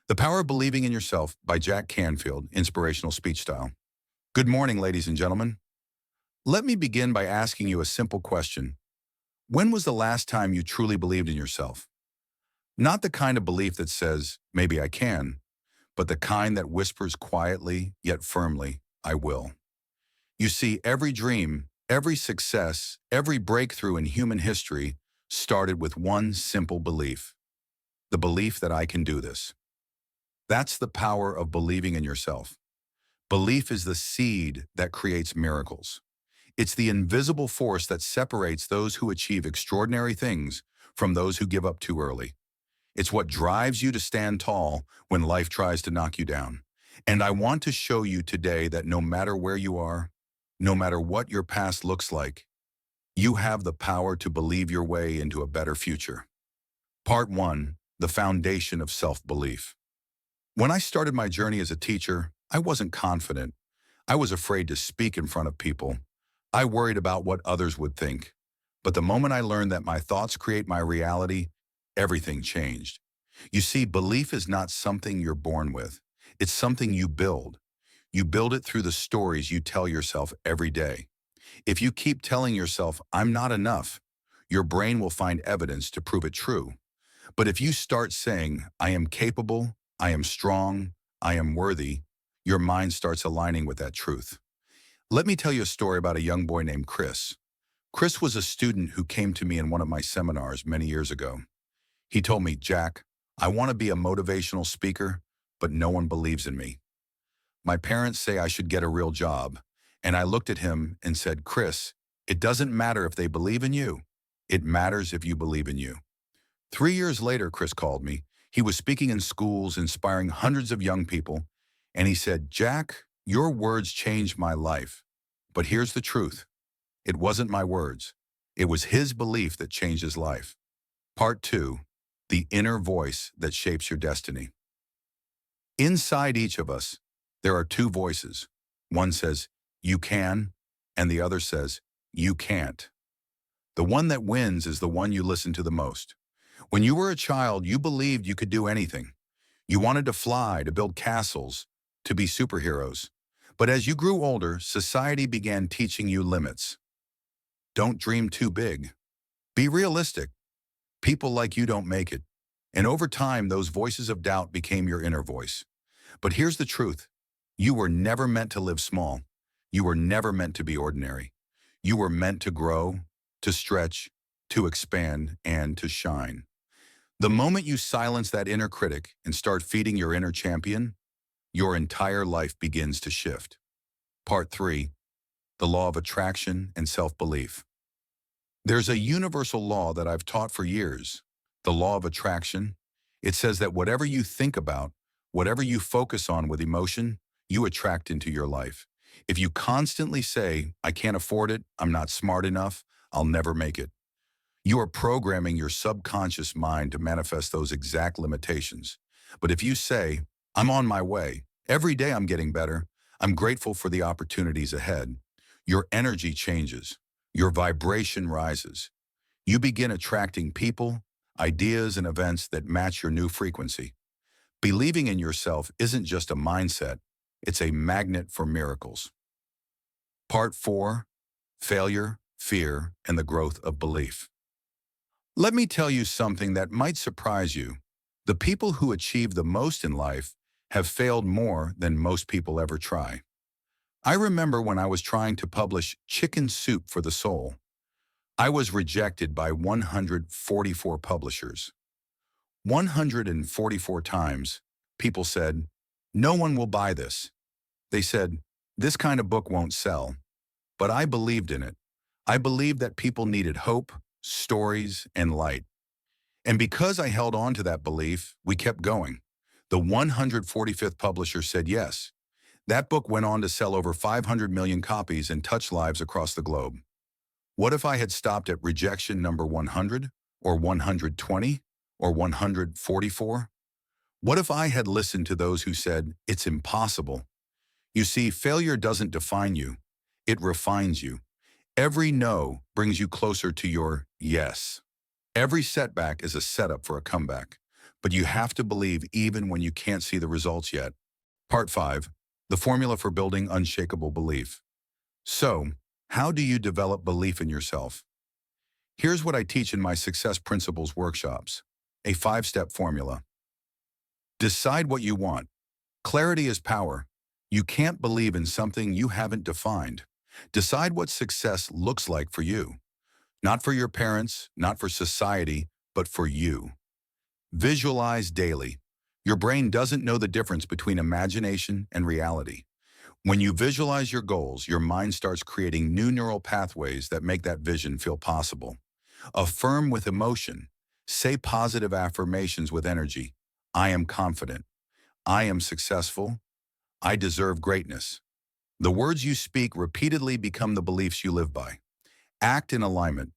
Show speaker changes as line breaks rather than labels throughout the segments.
The Power of Believing in Yourself by Jack Canfield, Inspirational Speech Style. Good morning, ladies and gentlemen. Let me begin by asking you a simple question. When was the last time you truly believed in yourself? Not the kind of belief that says, maybe I can, but the kind that whispers quietly yet firmly, I will. You see, every dream, every success, every breakthrough in human history started with one simple belief, the belief that I can do this. That's the power of believing in yourself. Belief is the seed that creates miracles. It's the invisible force that separates those who achieve extraordinary things from those who give up too early. It's what drives you to stand tall when life tries to knock you down. And I want to show you today that no matter where you are, no matter what your past looks like, you have the power to believe your way into a better future. Part 1, the foundation of self-belief. When I started my journey as a teacher, I wasn't confident. I was afraid to speak in front of people. I worried about what others would think. But the moment I learned that my thoughts create my reality, everything changed. You see, belief is not something you're born with. It's something you build. You build it through the stories you tell yourself every day. If you keep telling yourself, I'm not enough, your brain will find evidence to prove it true. But if you start saying, I am capable, I am strong, I am worthy, your mind starts aligning with that truth. Let me tell you a story about a young boy named Chris. Chris was a student who came to me in one of my seminars many years ago. He told me, Jack, I want to be a motivational speaker, but no one believes in me. My parents say I should get a real job. And I looked at him and said, Chris, it doesn't matter if they believe in you. It matters if you believe in you. 3 years later, Chris called me. He was speaking in schools, inspiring hundreds of young people. And he said, Jack, your words changed my life. But here's the truth. It wasn't my words. It was his belief that changed his life. Part 2, the inner voice that shapes your destiny. Inside each of us, there are two voices. One says, you can, and the other says, you can't. The one that wins is the one you listen to the most. When you were a child, you believed you could do anything. You wanted to fly, to build castles, to be superheroes. But as you grew older, society began teaching you limits. Don't dream too big. Be realistic. People like you don't make it. And over time, those voices of doubt became your inner voice. But here's the truth. You were never meant to live small. You were never meant to be ordinary. You were meant to grow, to stretch, to expand, and to shine. The moment you silence that inner critic and start feeding your inner champion, your entire life begins to shift. Part 3, the law of attraction and self-belief. There's a universal law that I've taught for years, the law of attraction. It says that whatever you think about, whatever you focus on with emotion, you attract into your life. If you constantly say, I can't afford it, I'm not smart enough, I'll never make it, you are programming your subconscious mind to manifest those exact limitations. But if you say, I'm on my way, every day I'm getting better, I'm grateful for the opportunities ahead, your energy changes, your vibration rises. You begin attracting people, ideas, and events that match your new frequency. Believing in yourself isn't just a mindset, it's a magnet for miracles. Part 4, failure, fear, and the growth of belief. Let me tell you something that might surprise you. The people who achieve the most in life have failed more than most people ever try. I remember when I was trying to publish Chicken Soup for the Soul. I was rejected by 144 publishers. 144 times, people said, no one will buy this. They said, this kind of book won't sell. But I believed in it. I believed that people needed hope, stories, and light. And because I held on to that belief, we kept going. The 145th publisher said yes. That book went on to sell over 500 million copies and touch lives across the globe. What if I had stopped at rejection number 100, or 120, or 144? What if I had listened to those who said, it's impossible? You see, failure doesn't define you. It refines you. Every no brings you closer to your yes. Every setback is a setup for a comeback. but you have to believe even when you can't see the results yet. Part 5. The formula for building unshakable belief. So, how do you develop belief in yourself? Here's what I teach in my Success Principles workshops. A 5-step formula. Decide what you want. Clarity is power. You can't believe in something you haven't defined. Decide what success looks like for you. Not for your parents, not for society, but for you. Visualize daily. Your brain doesn't know the difference between imagination and reality. When you visualize your goals, your mind starts creating new neural pathways that make that vision feel possible. Affirm with emotion. Say positive affirmations with energy. I am confident. I am successful. I deserve greatness. The words you speak repeatedly become the beliefs you live by. Act in alignment.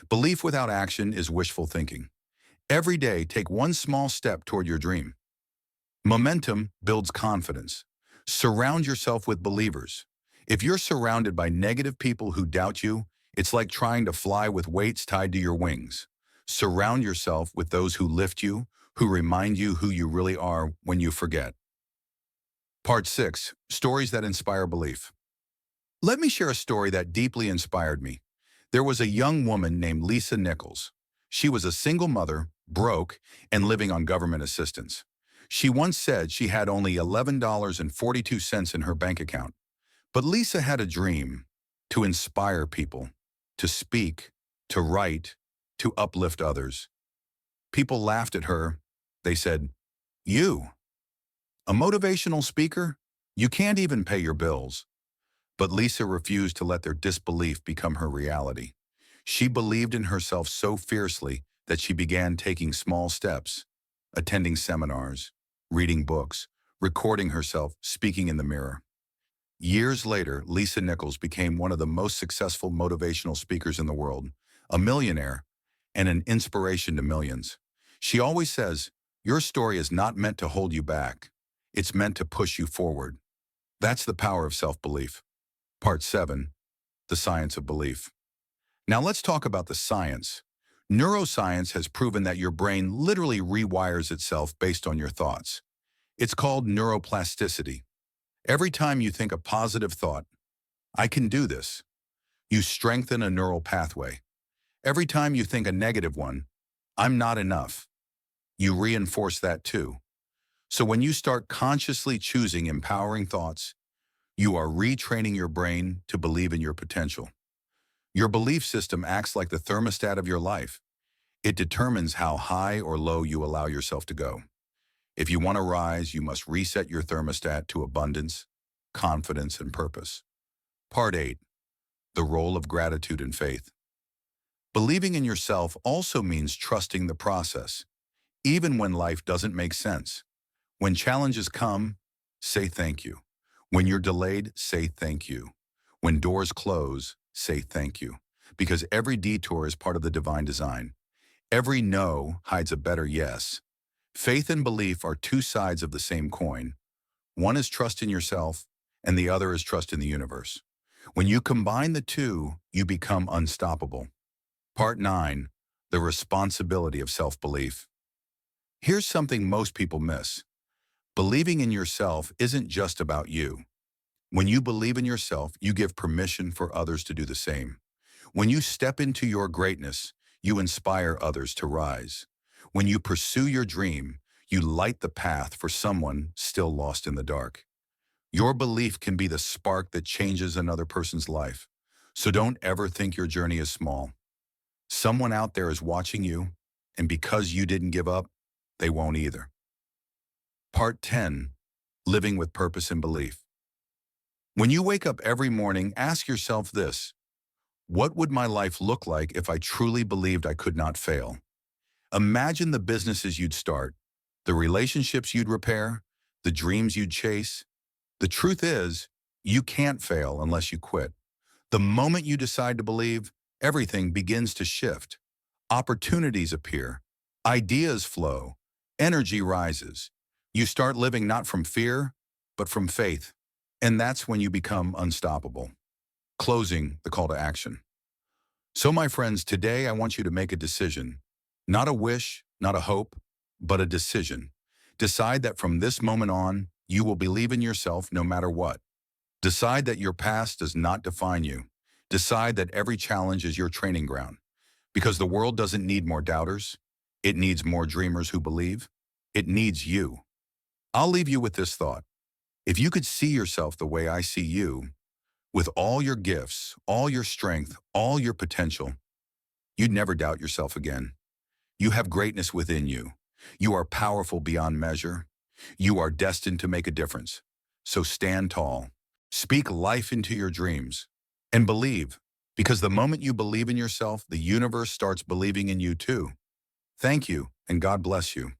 Belief without action is wishful thinking. Every day, take one small step toward your dream. Momentum builds confidence. Surround yourself with believers. If you're surrounded by negative people who doubt you, it's like trying to fly with weights tied to your wings. Surround yourself with those who lift you, who remind you who you really are when you forget. Part 6. Stories that inspire belief. Let me share a story that deeply inspired me. There was a young woman named Lisa Nichols. She was a single mother, broke, and living on government assistance. She once said she had only $11.42 in her bank account. But Lisa had a dream: to inspire people, to speak, to write, to uplift others. People laughed at her. They said, "You, a motivational speaker? You can't even pay your bills." But Lisa refused to let their disbelief become her reality. She believed in herself so fiercely that she began taking small steps, attending seminars, reading books, recording herself, speaking in the mirror. Years later, Lisa Nichols became one of the most successful motivational speakers in the world, a millionaire, and an inspiration to millions. She always says, "Your story is not meant to hold you back. It's meant to push you forward." That's the power of self-belief. Part 7. The science of belief. Now let's talk about the science. Neuroscience has proven that your brain literally rewires itself based on your thoughts. It's called neuroplasticity. Every time you think a positive thought, "I can do this," you strengthen a neural pathway. Every time you think a negative one, "I'm not enough," you reinforce that too. So when you start consciously choosing empowering thoughts, you are retraining your brain to believe in your potential. Your belief system acts like the thermostat of your life. It determines how high or low you allow yourself to go. If you want to rise, you must reset your thermostat to abundance, confidence, and purpose. Part 8. The role of gratitude and faith. Believing in yourself also means trusting the process, even when life doesn't make sense. When challenges come, say thank you. When you're delayed, say thank you. When doors close, say thank you. Because every detour is part of the divine design. Every no hides a better yes. Faith and belief are two sides of the same coin. One is trust in yourself, and the other is trust in the universe. When you combine the two, you become unstoppable. Part 9. The responsibility of self-belief. Here's something most people miss. Believing in yourself isn't just about you. When you believe in yourself, you give permission for others to do the same. When you step into your greatness, you inspire others to rise. When you pursue your dream, you light the path for someone still lost in the dark. Your belief can be the spark that changes another person's life. So don't ever think your journey is small. Someone out there is watching you, and because you didn't give up, they won't either. Part 10. Living with purpose and belief. When you wake up every morning, ask yourself this: what would my life look like if I truly believed I could not fail? Imagine the businesses you'd start, the relationships you'd repair, the dreams you'd chase. The truth is, you can't fail unless you quit. The moment you decide to believe, everything begins to shift. Opportunities appear, ideas flow, energy rises. You start living not from fear, but from faith. And that's when you become unstoppable. Closing, the call to action. So my friends, today I want you to make a decision. Not a wish, not a hope, but a decision. Decide that from this moment on, you will believe in yourself no matter what. Decide that your past does not define you. Decide that every challenge is your training ground. Because the world doesn't need more doubters. It needs more dreamers who believe. It needs you. I'll leave you with this thought. If you could see yourself the way I see you, with all your gifts, all your strength, all your potential, you'd never doubt yourself again. You have greatness within you. You are powerful beyond measure. You are destined to make a difference. So stand tall. Speak life into your dreams. And believe, because the moment you believe in yourself, the universe starts believing in you too. Thank you, and God bless you.